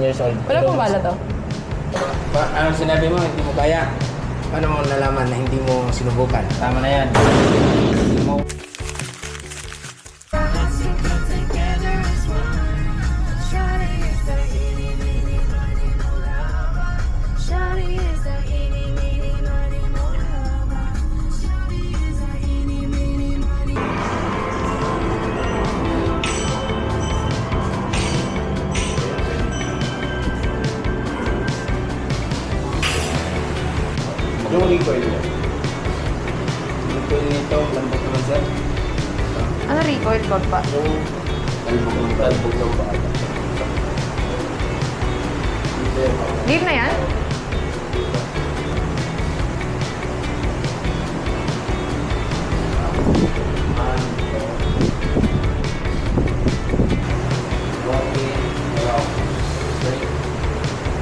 years old. Wala pong bala to. Ano sinabi mo, hindi mo kaya? Paano mo nalaman na hindi mo sinubukan? Tama na yan. Hindi mo... Yung recoil niya. Recoil nito, lambot naman sir. Ano recoil bag pa? Yung talbog ng bata. Game na yan?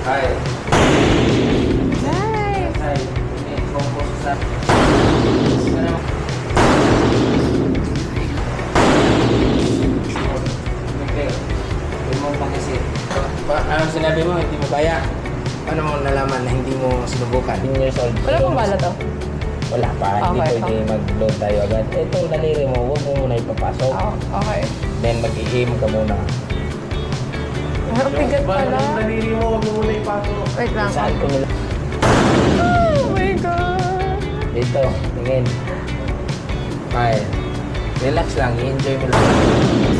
Hi. Nice! Hi. Compose sa... Ano sinabi mo, hindi mo kaya? Paano mo nalaman na hindi mo sinubukan? 10 years old. Wala pong bala to. Wala pa, hindi Okay, pwede mag-load tayo agad. Itong daliri mo, huwag mo muna ipapasok. Okay. Then mag-ihim ka muna. Ang bigat pala. Yung daliri mo, huwag mo muna ipasok. Wait lang. Saan ko nila? Oh my God! Dito, tingin. Okay. Relax lang, i-enjoy mo lang.